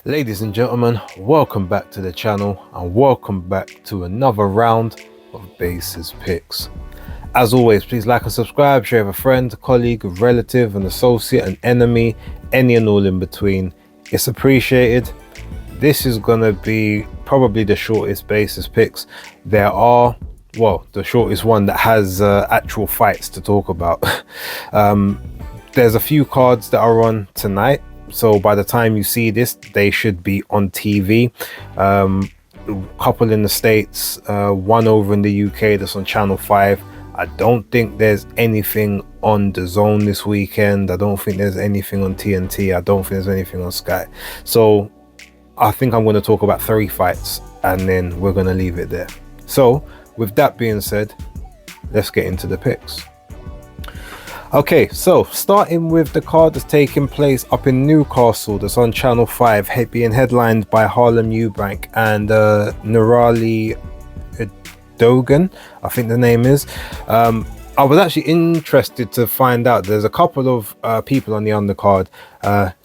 Ladies and gentlemen, welcome back to the channel and welcome back to another round of Bases Picks. As always, please like and subscribe, share with a friend, colleague, relative, an associate, an enemy, any and all in between. It's appreciated. This is going to be probably the shortest Bases Picks. There are, well, the shortest one that has actual fights to talk about. There's a few cards that are on tonight. So by the time you see this, they should be on TV. A couple in the States, one over in the UK that's on Channel 5. I don't think there's anything on the Zone this weekend. I don't think there's anything on TNT. I don't think there's anything on Sky. So I think I'm going to talk about 3 fights and then we're going to leave it there. So with that being said, let's get into the picks. Okay, so starting with the card that's taking place up in Newcastle, that's on Channel 5, being headlined by Harlem Eubank and Nurali Dogan, I think the name is. I was actually interested to find out there's a couple of people on the undercard.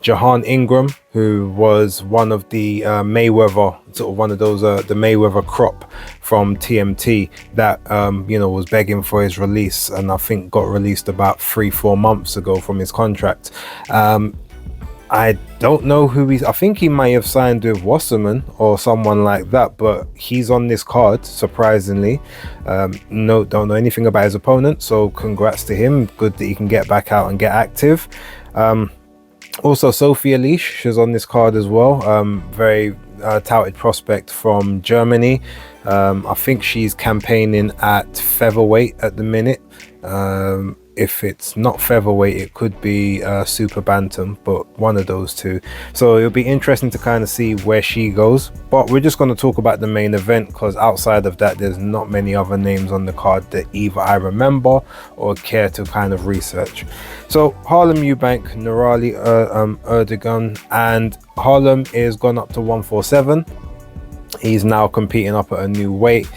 Jahan Ingram, who was one of the Mayweather, sort of one of those the Mayweather crop from TMT that was begging for his release, and I think got released about 3-4 months ago from his contract. I don't know who I think he might have signed with Wasserman or someone like that, but he's on this card, surprisingly. Don't know anything about his opponent, so congrats to him. Good that he can get back out and get active. Also, Sophia Leash is on this card as well. Very touted prospect from Germany. I think she's campaigning at featherweight at the minute. If it's not featherweight, it could be super bantam, but one of those two. So it'll be interesting to kind of see where she goes. But we're just going to talk about the main event, because outside of that, there's not many other names on the card that either I remember or care to kind of research. So Harlem Eubank, Nurali Erdogan, and Harlem is gone up to 147. He's now competing up at a new weight.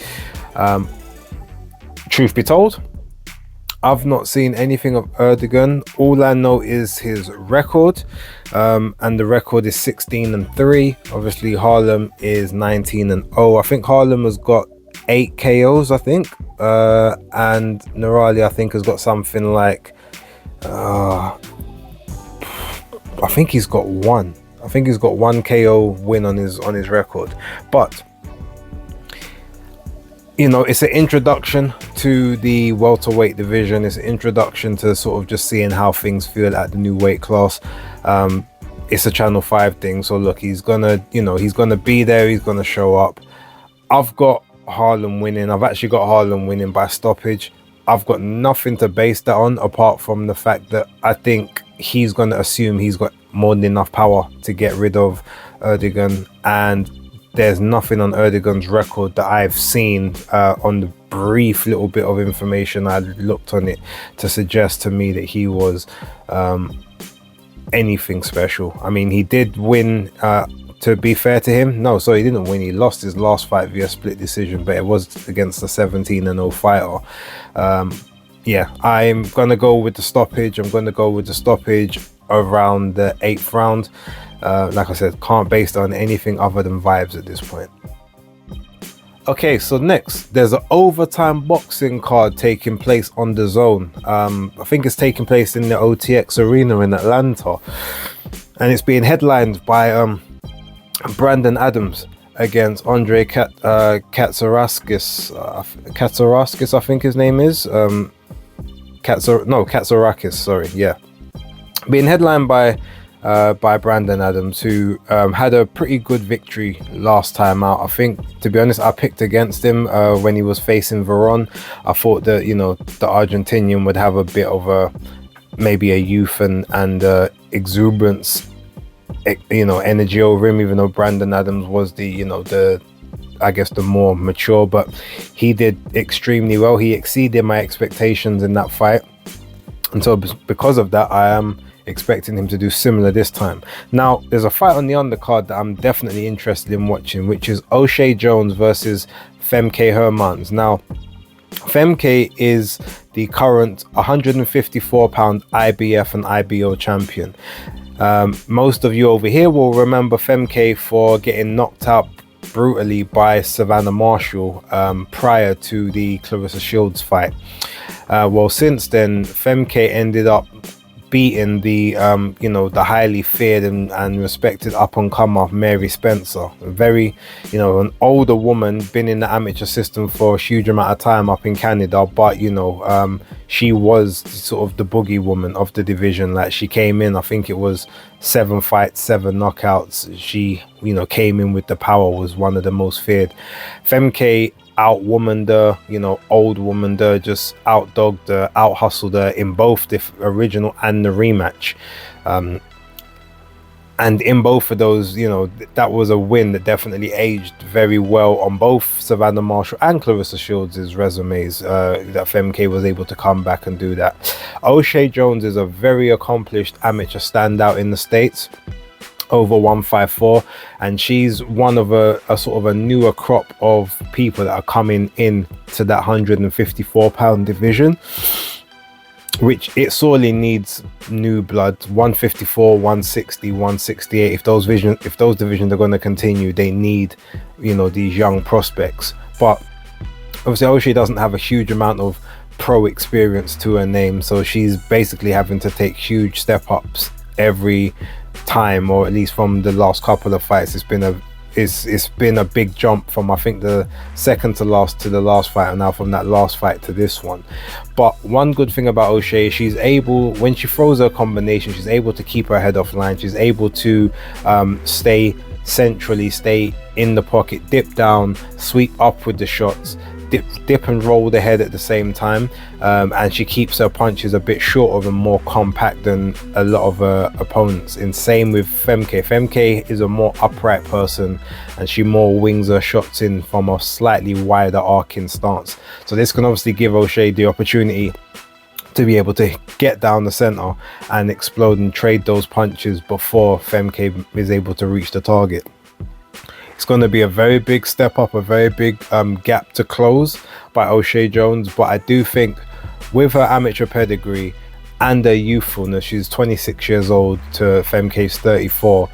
Truth be told, I've not seen anything of Erdogan. All I know is his record, and the record is 16-3. Obviously, Harlem is 19-0. I think Harlem has got 8 KOs, I think, and Nurali, I think, has got something like, I think he's got one. I think he's got 1 KO win on his record, but it's an introduction to the welterweight division. It's an introduction to sort of just seeing how things feel at the new weight class. It's a Channel 5 thing, so look, he's gonna be there. He's gonna show up. I've got Harlem winning. I've actually got Harlem winning by stoppage. I've got nothing to base that on apart from the fact that I think he's gonna assume he's got more than enough power to get rid of Erdogan, and there's nothing on Erdogan's record that I've seen on the brief little bit of information I looked on it to suggest to me that he was anything special. I mean, he did win, to be fair to him. No, sorry, he didn't win. He lost his last fight via split decision, but it was against a 17-0 fighter. Yeah, I'm going to go with the stoppage. I'm going to go with the stoppage around the 8th round. Like I said, can't base it on anything other than vibes at this point. Okay, so next, there's an overtime boxing card taking place on the Zone. I think it's taking place in the OTX Arena in Atlanta, and it's being headlined by Brandon Adams against Andre Katsorakis. Katsorakis, I think his name is. Katsorakis, sorry, yeah. Being headlined by Brandon Adams, who had a pretty good victory last time out. I think, to be honest, I picked against him when he was facing Veron. I thought that the Argentinian would have a bit of maybe a youth and exuberance, energy over him, even though Brandon Adams was the more mature, but he did extremely well. He exceeded my expectations in that fight, and so because of that, I am expecting him to do similar this time. Now, there's a fight on the undercard that I'm definitely interested in watching, which is O'Shea Jones versus Femke Hermans. Now, Femke is the current 154-pound IBF and IBO champion. Most of you over here will remember Femke for getting knocked out brutally by Savannah Marshall prior to the Clarissa Shields fight. Well, since then, Femke ended up beating the the highly feared and respected up-and-comer Mary Spencer. Very, an older woman, been in the amateur system for a huge amount of time up in Canada, but she was sort of the boogie woman of the division. Like, she came in, I think it was 7 fights, 7 knockouts. She came in with the power, was one of the most feared. Femke outwomaned her, old woman her, just outdogged her, out hustled her in both the original and the rematch. And in both of those, that was a win that definitely aged very well on both Savannah Marshall and Clarissa Shields' resumes, that Femke was able to come back and do that. O'Shea Jones is a very accomplished amateur standout in the States, over 154, and she's one of a sort of a newer crop of people that are coming in to that 154-pound division, which it sorely needs new blood. 154, 160, 168, if those divisions are going to continue, they need these young prospects. But obviously O'Shea doesn't have a huge amount of pro experience to her name, so she's basically having to take huge step ups every time, or at least from the last couple of fights. It's been a big jump from, I think, the second to the last fight, and now from that last fight to this one. But one good thing about O'Shea, she's able, when she throws her combination, she's able to keep her head offline. She's able to stay centrally, stay in the pocket, dip down, sweep up with the shots, dip and roll the head at the same time, and she keeps her punches a bit shorter and more compact than a lot of her opponents. And same with Femke. Femke is a more upright person, and she more wings her shots in from a slightly wider arcing stance. So this can obviously give O'Shea the opportunity to be able to get down the center and explode and trade those punches before Femke is able to reach the target. It's going to be a very big step up, a very big gap to close by O'Shea Jones. But I do think with her amateur pedigree and her youthfulness, she's 26 years old to Femke's 34,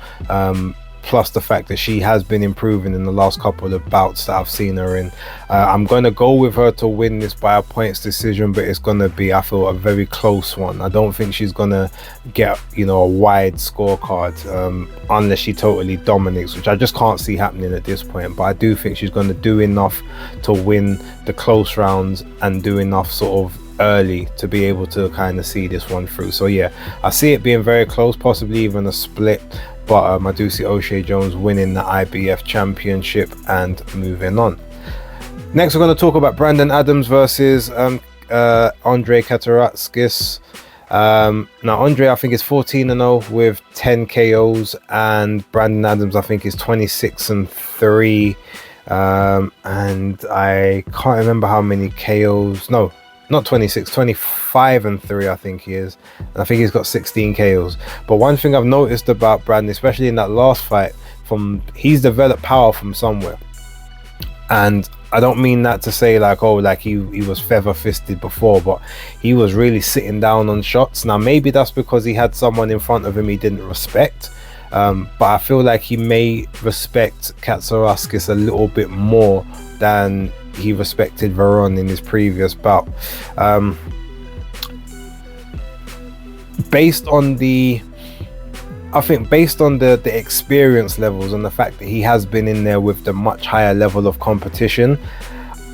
plus the fact that she has been improving in the last couple of bouts that I've seen her in. I'm going to go with her to win this by a points decision, but it's going to be, I feel, a very close one. I don't think she's going to get, a wide scorecard unless she totally dominates, which I just can't see happening at this point. But I do think she's going to do enough to win the close rounds and do enough sort of early to be able to kind of see this one through. So yeah, I see it being very close, possibly even a split. But I do see O'Shea Jones winning the IBF championship and moving on. Next, we're going to talk about Brandon Adams versus Andre Kataratskis. Now, Andre, I think, is 14-0 with 10 KOs, and Brandon Adams, I think, is 26-3. And I can't remember how many KOs. No, not 26, 25-3 I think he is, and I think he's got 16 KOs. But one thing I've noticed about Brandon, especially in that last fight, he's developed power from somewhere. And I don't mean that to say like he was feather fisted before, but he was really sitting down on shots. Now maybe that's because he had someone in front of him he didn't respect, but I feel like he may respect Katsaraskis a little bit more than he respected Veron in his previous bout. Based on the experience levels and the fact that he has been in there with the much higher level of competition,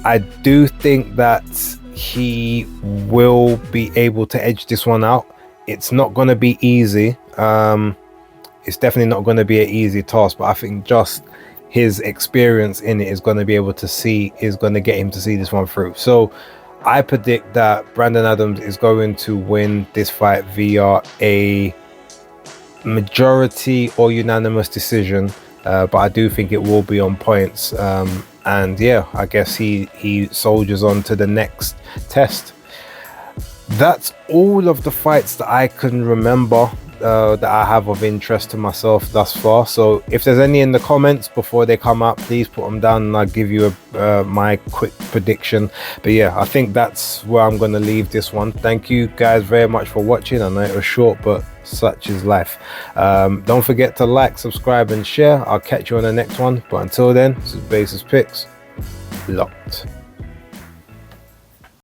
I do think that he will be able to edge this one out. It's not going to be easy. It's definitely not going to be an easy task, but I think just his experience in it is going to get him to see this one through. So I predict that Brandon Adams is going to win this fight via a majority or unanimous decision, but I do think it will be on points. And yeah, I guess he soldiers on to the next test. That's all of the fights that I can remember that I have of interest to myself thus far. So if there's any in the comments before they come up, please put them down and I'll give you my quick prediction. But yeah, I think that's where I'm going to leave this one. Thank you guys very much for watching. I know it was short, but such is life. Don't forget to like, subscribe and share. I'll catch you on the next one, but until then, this is Basis Picks. Locked.